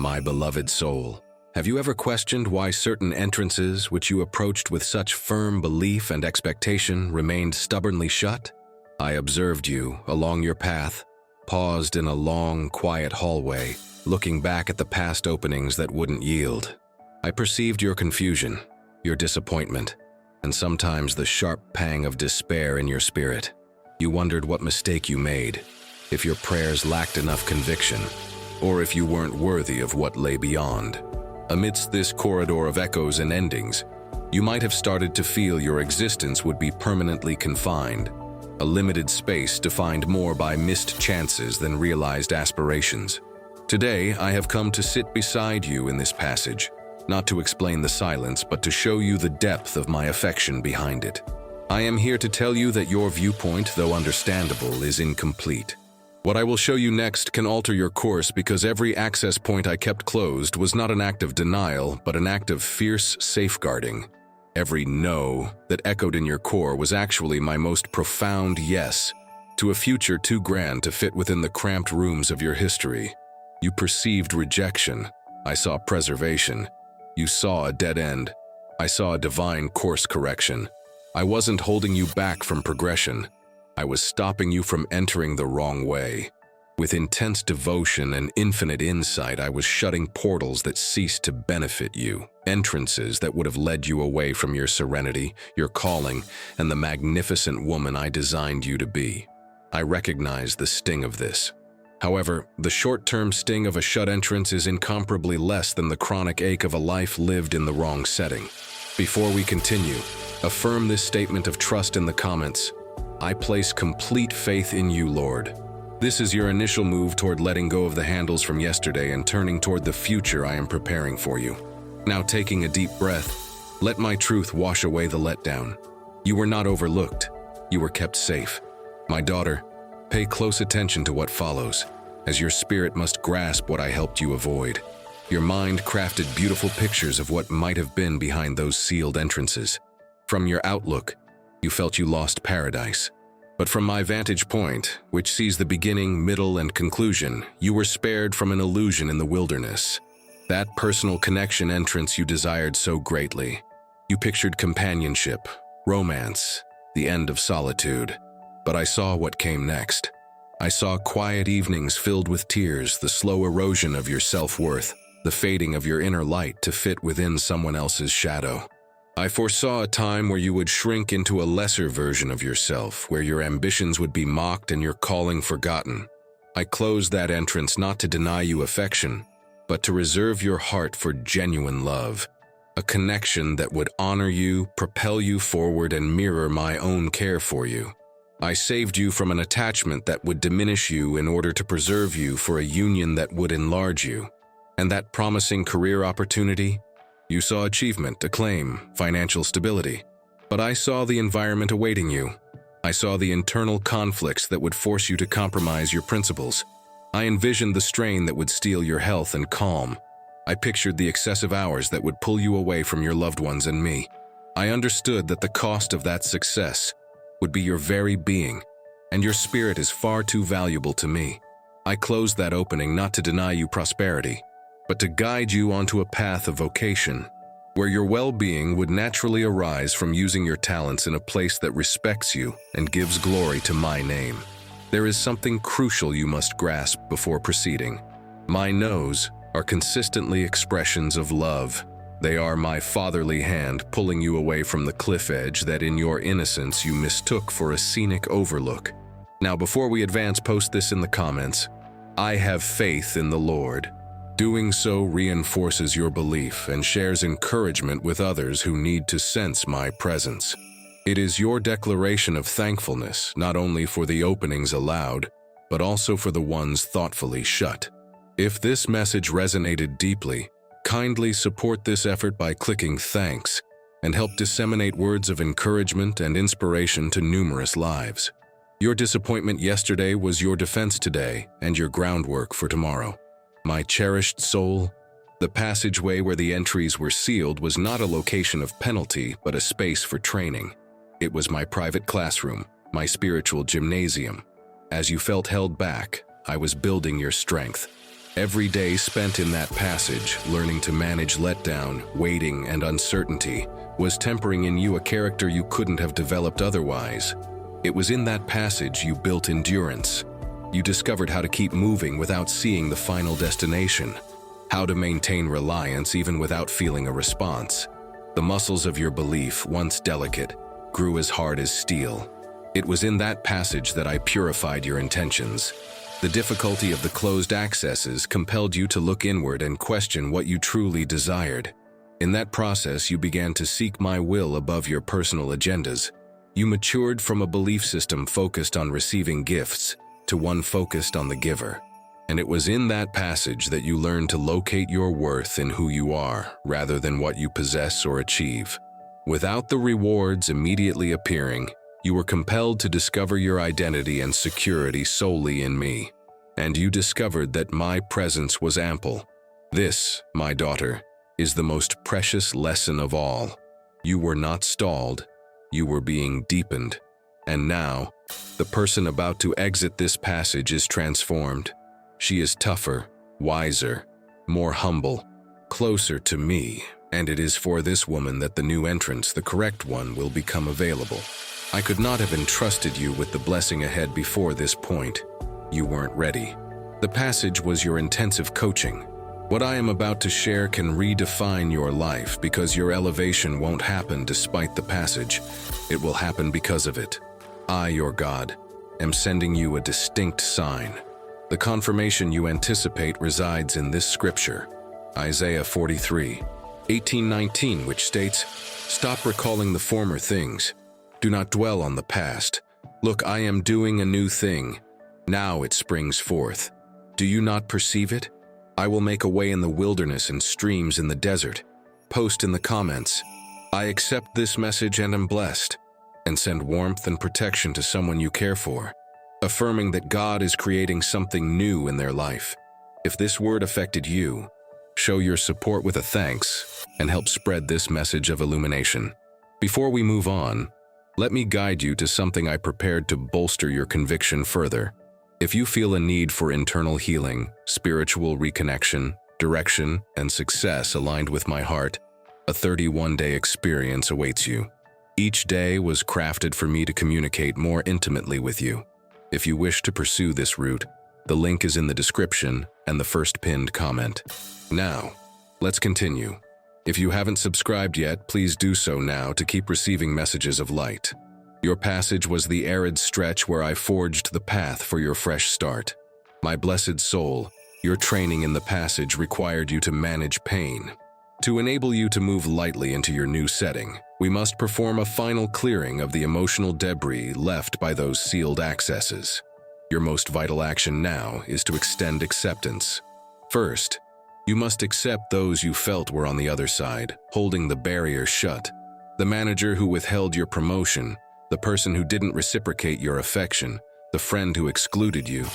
My beloved soul, have you ever questioned why certain entrances which you approached with such firm belief and expectation remained stubbornly shut? I observed you along your path, paused in a long, quiet hallway, looking back at the past openings that wouldn't yield. I perceived your confusion, your disappointment, and sometimes the sharp pang of despair in your spirit. You wondered what mistake you made, if your prayers lacked enough conviction, or if you weren't worthy of what lay beyond. Amidst this corridor of echoes and endings, you might have started to feel your existence would be permanently confined, a limited space defined more by missed chances than realized aspirations. Today, I have come to sit beside you in this passage, not to explain the silence, but to show you the depth of my affection behind it. I am here to tell you that your viewpoint, though understandable, is incomplete. What I will show you next can alter your course because every access point I kept closed was not an act of denial, but an act of fierce safeguarding. Every no that echoed in your core was actually my most profound yes to a future too grand to fit within the cramped rooms of your history. You perceived rejection. I saw preservation. You saw a dead end. I saw a divine course correction. I wasn't holding you back from progression. I was stopping you from entering the wrong way. With intense devotion and infinite insight, I was shutting portals that ceased to benefit you, entrances that would have led you away from your serenity, your calling, and the magnificent woman I designed you to be. I recognize the sting of this. However, the short-term sting of a shut entrance is incomparably less than the chronic ache of a life lived in the wrong setting. Before we continue, affirm this statement of trust in the comments. I place complete faith in you, Lord. This is your initial move toward letting go of the handles from yesterday and turning toward the future I am preparing for you. Now, taking a deep breath, let my truth wash away the letdown. You were not overlooked. You were kept safe. My daughter, pay close attention to what follows, as your spirit must grasp what I helped you avoid. Your mind crafted beautiful pictures of what might have been behind those sealed entrances. From your outlook, you felt you lost paradise. But from my vantage point, which sees the beginning, middle, and conclusion, you were spared from an illusion in the wilderness. That personal connection entrance you desired so greatly. You pictured companionship, romance, the end of solitude. But I saw what came next. I saw quiet evenings filled with tears, the slow erosion of your self-worth, the fading of your inner light to fit within someone else's shadow. I foresaw a time where you would shrink into a lesser version of yourself, where your ambitions would be mocked and your calling forgotten. I closed that entrance not to deny you affection, but to reserve your heart for genuine love, a connection that would honor you, propel you forward, and mirror my own care for you. I saved you from an attachment that would diminish you in order to preserve you for a union that would enlarge you. And that promising career opportunity? You saw achievement, acclaim, financial stability. But I saw the environment awaiting you. I saw the internal conflicts that would force you to compromise your principles. I envisioned the strain that would steal your health and calm. I pictured the excessive hours that would pull you away from your loved ones and me. I understood that the cost of that success would be your very being, and your spirit is far too valuable to me. I closed that opening not to deny you prosperity, but to guide you onto a path of vocation, where your well-being would naturally arise from using your talents in a place that respects you and gives glory to my name. There is something crucial you must grasp before proceeding. My no's are consistently expressions of love. They are my fatherly hand pulling you away from the cliff edge that in your innocence you mistook for a scenic overlook. Now, before we advance, post this in the comments. I have faith in the Lord. Doing so reinforces your belief and shares encouragement with others who need to sense my presence. It is your declaration of thankfulness not only for the openings allowed, but also for the ones thoughtfully shut. If this message resonated deeply, kindly support this effort by clicking thanks and help disseminate words of encouragement and inspiration to numerous lives. Your disappointment yesterday was your defense today and your groundwork for tomorrow. My cherished soul, the passageway where the entries were sealed was not a location of penalty, but a space for training. It was my private classroom, my spiritual gymnasium. As you felt held back, I was building your strength. Every day spent in that passage, learning to manage letdown, waiting, and uncertainty, was tempering in you a character you couldn't have developed otherwise. It was in that passage you built endurance. You discovered how to keep moving without seeing the final destination, how to maintain reliance even without feeling a response. The muscles of your belief, once delicate, grew as hard as steel. It was in that passage that I purified your intentions. The difficulty of the closed accesses compelled you to look inward and question what you truly desired. In that process, you began to seek my will above your personal agendas. You matured from a belief system focused on receiving gifts to one focused on the giver. And it was in that passage that you learned to locate your worth in who you are, rather than what you possess or achieve. Without the rewards immediately appearing, you were compelled to discover your identity and security solely in me. And you discovered that my presence was ample. This, my daughter, is the most precious lesson of all. You were not stalled, you were being deepened. And now, the person about to exit this passage is transformed. She is tougher, wiser, more humble, closer to me, and it is for this woman that the new entrance, the correct one, will become available. I could not have entrusted you with the blessing ahead before this point. You weren't ready. The passage was your intensive coaching. What I am about to share can redefine your life because your elevation won't happen despite the passage. It will happen because of it. I, your God, am sending you a distinct sign. The confirmation you anticipate resides in this scripture, Isaiah 43:18-19, which states, "Stop recalling the former things. Do not dwell on the past. Look, I am doing a new thing. Now it springs forth. Do you not perceive it? I will make a way in the wilderness and streams in the desert." Post in the comments, "I accept this message and am blessed," and send warmth and protection to someone you care for, affirming that God is creating something new in their life. If this word affected you, show your support with a thanks and help spread this message of illumination. Before we move on, let me guide you to something I prepared to bolster your conviction further. If you feel a need for internal healing, spiritual reconnection, direction, and success aligned with my heart, a 31-day experience awaits you. Each day was crafted for me to communicate more intimately with you. If you wish to pursue this route, the link is in the description and the first pinned comment. Now, let's continue. If you haven't subscribed yet, please do so now to keep receiving messages of light. Your passage was the arid stretch where I forged the path for your fresh start. My blessed soul, your training in the passage required you to manage pain. To enable you to move lightly into your new setting, we must perform a final clearing of the emotional debris left by those sealed accesses. Your most vital action now is to extend acceptance. First, you must accept those you felt were on the other side, holding the barrier shut. The manager who withheld your promotion, the person who didn't reciprocate your affection, the friend who excluded you.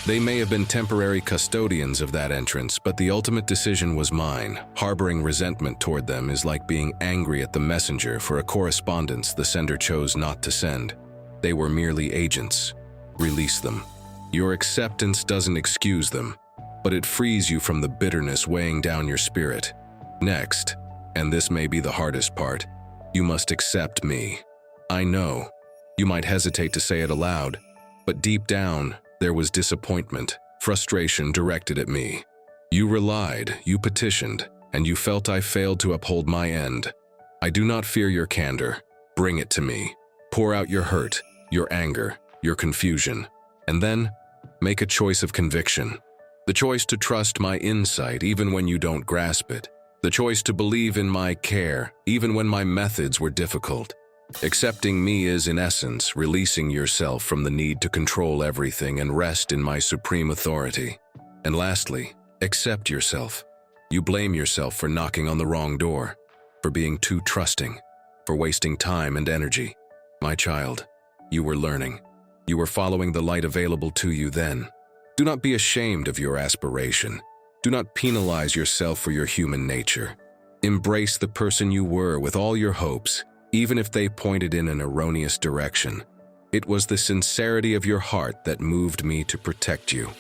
They may have been temporary custodians of that entrance, but the ultimate decision was mine. Harboring resentment toward them is like being angry at the messenger for a correspondence the sender chose not to send. They were merely agents. Release them. Your acceptance doesn't excuse them, but it frees you from the bitterness weighing down your spirit. Next, and this may be the hardest part, you must accept me. I know, you might hesitate to say it aloud, but deep down, there was disappointment, frustration directed at me. You relied, you petitioned, and you felt I failed to uphold my end. I do not fear your candor. Bring it to me. Pour out your hurt, your anger, your confusion, and then make a choice of conviction. The choice to trust my insight even when you don't grasp it. The choice to believe in my care even when my methods were difficult. Accepting me is, in essence, releasing yourself from the need to control everything and rest in my supreme authority. And lastly, accept yourself. You blame yourself for knocking on the wrong door, for being too trusting, for wasting time and energy. My child, you were learning. You were following the light available to you then. Do not be ashamed of your aspiration. Do not penalize yourself for your human nature. Embrace the person you were with all your hopes, even if they pointed in an erroneous direction. It was the sincerity of your heart that moved me to protect you.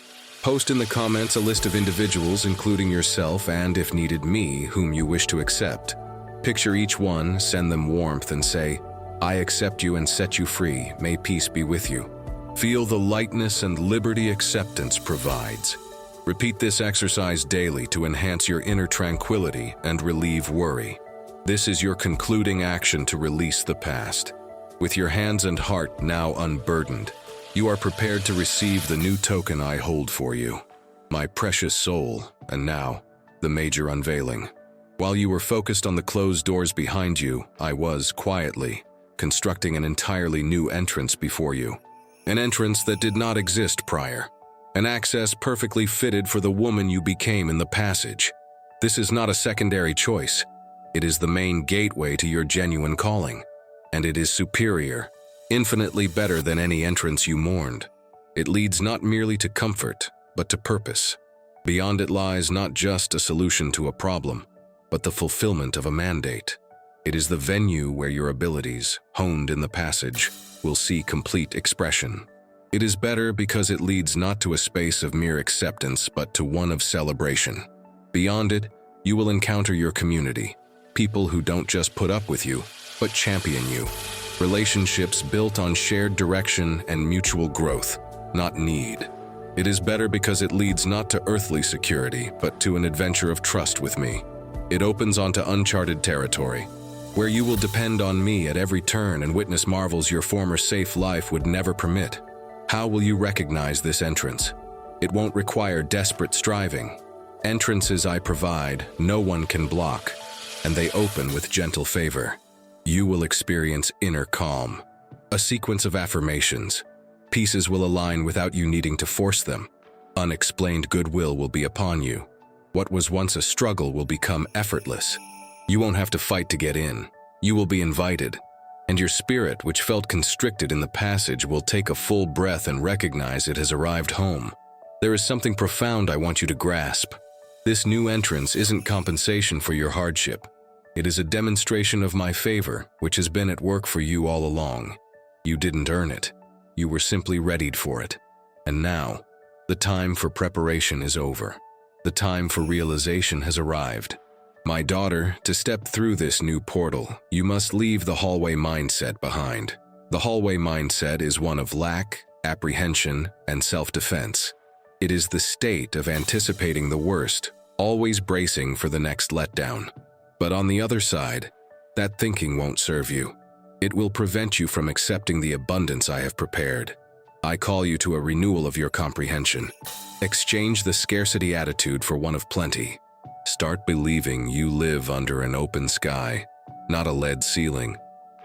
Post in the comments a list of individuals, including yourself and, if needed, me, whom you wish to accept. Picture each one, send them warmth, and say, "I accept you and set you free. May peace be with you." Feel the lightness and liberty acceptance provides. Repeat this exercise daily to enhance your inner tranquility and relieve worry. This is your concluding action to release the past. With your hands and heart now unburdened, you are prepared to receive the new token I hold for you. My precious soul, and now, the major unveiling. While you were focused on the closed doors behind you, I was, quietly, constructing an entirely new entrance before you. An entrance that did not exist prior. An access perfectly fitted for the woman you became in the passage. This is not a secondary choice. It is the main gateway to your genuine calling. And it is superior, infinitely better than any entrance you mourned. It leads not merely to comfort, but to purpose. Beyond it lies not just a solution to a problem, but the fulfillment of a mandate. It is the venue where your abilities, honed in the passage, will see complete expression. It is better because it leads not to a space of mere acceptance, but to one of celebration. Beyond it, you will encounter your community, people who don't just put up with you, but champion you. Relationships built on shared direction and mutual growth, not need. It is better because it leads not to earthly security, but to an adventure of trust with me. It opens onto uncharted territory, where you will depend on me at every turn and witness marvels your former safe life would never permit. How will you recognize this entrance? It won't require desperate striving. Entrances I provide, no one can block, and they open with gentle favor. You will experience inner calm, a sequence of affirmations. Pieces will align without you needing to force them. Unexplained goodwill will be upon you. What was once a struggle will become effortless. You won't have to fight to get in. You will be invited. And your spirit, which felt constricted in the passage, will take a full breath and recognize it has arrived home. There is something profound I want you to grasp. This new entrance isn't compensation for your hardship. It is a demonstration of my favor, which has been at work for you all along. You didn't earn it. You were simply readied for it. And now, the time for preparation is over. The time for realization has arrived. My daughter, to step through this new portal, you must leave the hallway mindset behind. The hallway mindset is one of lack, apprehension, and self-defense. It is the state of anticipating the worst, always bracing for the next letdown. But on the other side, that thinking won't serve you. It will prevent you from accepting the abundance I have prepared. I call you to a renewal of your comprehension. Exchange the scarcity attitude for one of plenty. Start believing you live under an open sky, not a lead ceiling.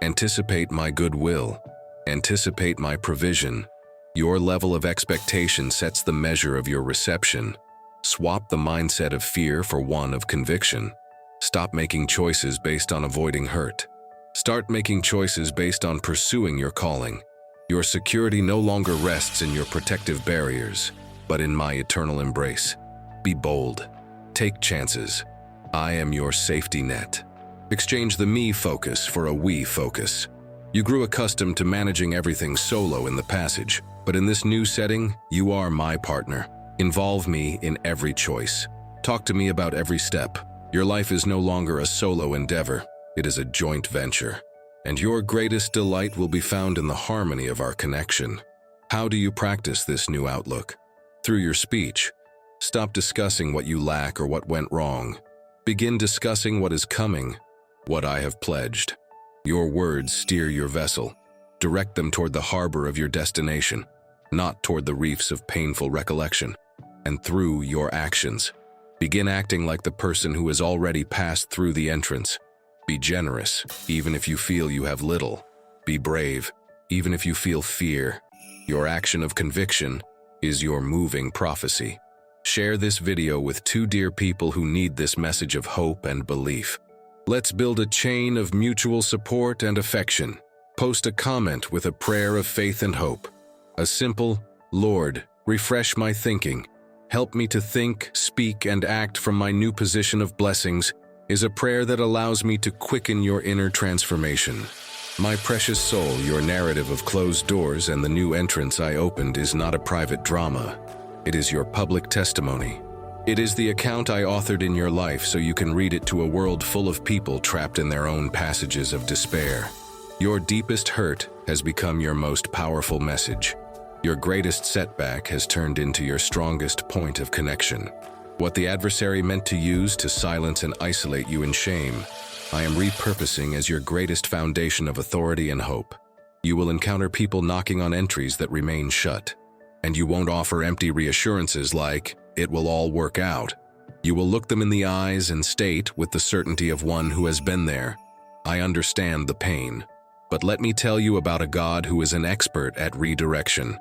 Anticipate my goodwill. Anticipate my provision. Your level of expectation sets the measure of your reception. Swap the mindset of fear for one of conviction. Stop making choices based on avoiding hurt. Start making choices based on pursuing your calling. Your security no longer rests in your protective barriers, but in my eternal embrace. Be bold. Take chances. I am your safety net. Exchange the me focus for a we focus. You grew accustomed to managing everything solo in the passage, but in this new setting, you are my partner. Involve me in every choice. Talk to me about every step. Your life is no longer a solo endeavor. It is a joint venture. And your greatest delight will be found in the harmony of our connection. How do you practice this new outlook? Through your speech. Stop discussing what you lack or what went wrong. Begin discussing what is coming, what I have pledged. Your words steer your vessel. Direct them toward the harbor of your destination, not toward the reefs of painful recollection. And through your actions, begin acting like the person who has already passed through the entrance. Be generous, even if you feel you have little. Be brave, even if you feel fear. Your action of conviction is your moving prophecy. Share this video with 2 dear people who need this message of hope and belief. Let's build a chain of mutual support and affection. Post a comment with a prayer of faith and hope. A simple, "Lord, refresh my thinking. Help me to think, speak, and act from my new position of blessings," is a prayer that allows me to quicken your inner transformation. My precious soul, your narrative of closed doors and the new entrance I opened is not a private drama. It is your public testimony. It is the account I authored in your life so you can read it to a world full of people trapped in their own passages of despair. Your deepest hurt has become your most powerful message. Your greatest setback has turned into your strongest point of connection. What the adversary meant to use to silence and isolate you in shame, I am repurposing as your greatest foundation of authority and hope. You will encounter people knocking on entries that remain shut, and you won't offer empty reassurances like, "It will all work out." You will look them in the eyes and state with the certainty of one who has been there, "I understand the pain, but let me tell you about a God who is an expert at redirection.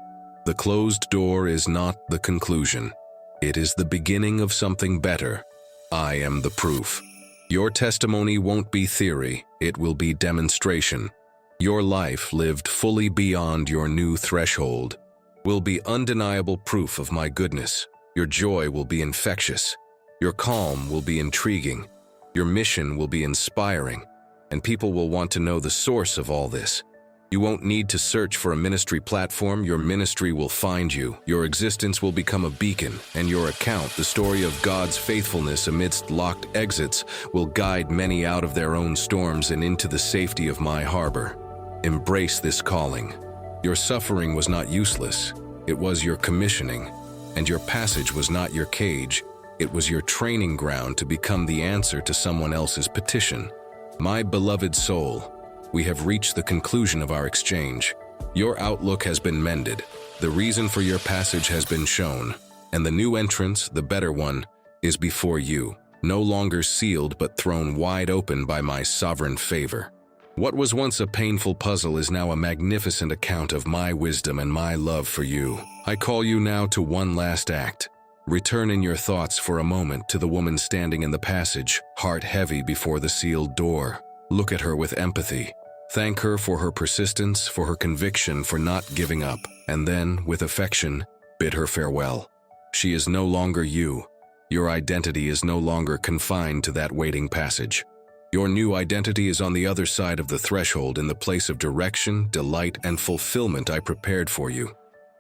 The closed door is not the conclusion. It is the beginning of something better. I am the proof." Your testimony won't be theory, it will be demonstration. Your life lived fully beyond your new threshold will be undeniable proof of my goodness. Your joy will be infectious. Your calm will be intriguing. Your mission will be inspiring, and people will want to know the source of all this. You won't need to search for a ministry platform. Your ministry will find you. Your existence will become a beacon, and your account, the story of God's faithfulness amidst locked exits, will guide many out of their own storms and into the safety of my harbor. Embrace this calling. Your suffering was not useless. It was your commissioning, and your passage was not your cage. It was your training ground to become the answer to someone else's petition. My beloved soul, we have reached the conclusion of our exchange. Your outlook has been mended. The reason for your passage has been shown, and the new entrance, the better one, is before you, no longer sealed but thrown wide open by my sovereign favor. What was once a painful puzzle is now a magnificent account of my wisdom and my love for you. I call you now to one last act. Return in your thoughts for a moment to the woman standing in the passage, heart heavy before the sealed door. Look at her with empathy. Thank her for her persistence, for her conviction, for not giving up, and then, with affection, bid her farewell. She is no longer you. Your identity is no longer confined to that waiting passage. Your new identity is on the other side of the threshold in the place of direction, delight, and fulfillment I prepared for you.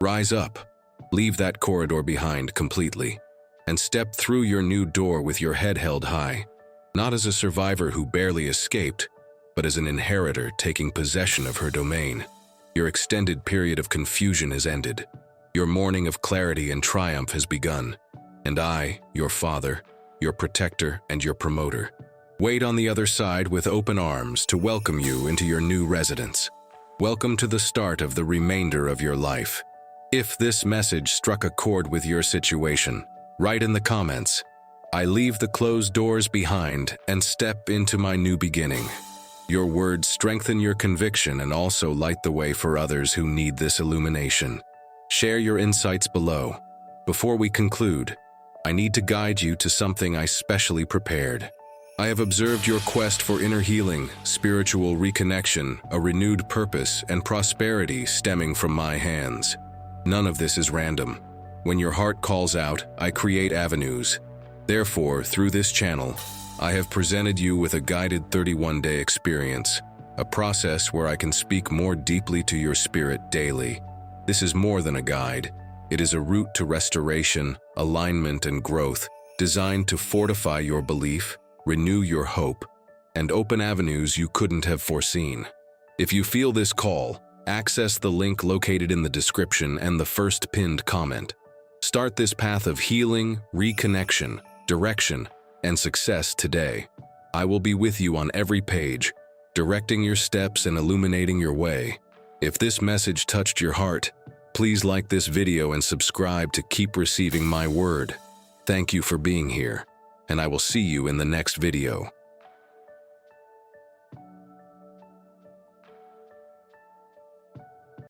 Rise up, leave that corridor behind completely, and step through your new door with your head held high, not as a survivor who barely escaped, but as an inheritor taking possession of her domain. Your extended period of confusion has ended. Your morning of clarity and triumph has begun, and I, your father, your protector, and your promoter, wait on the other side with open arms to welcome you into your new residence. Welcome to the start of the remainder of your life. If this message struck a chord with your situation, write in the comments, "I leave the closed doors behind and step into my new beginning." Your words strengthen your conviction and also light the way for others who need this illumination. Share your insights below. Before we conclude, I need to guide you to something I specially prepared. I have observed your quest for inner healing, spiritual reconnection, a renewed purpose, and prosperity stemming from my hands. None of this is random. When your heart calls out, I create avenues. Therefore, through this channel, I have presented you with a guided 31-day experience, a process where I can speak more deeply to your spirit daily. This is more than a guide. It is a route to restoration, alignment, and growth, designed to fortify your belief, renew your hope, and open avenues you couldn't have foreseen. If you feel this call, access the link located in the description and the first pinned comment. Start this path of healing, reconnection, direction, and success today. I will be with you on every page, directing your steps and illuminating your way. If this message touched your heart, please like this video and subscribe to keep receiving my word. Thank you for being here, and I will see you in the next video.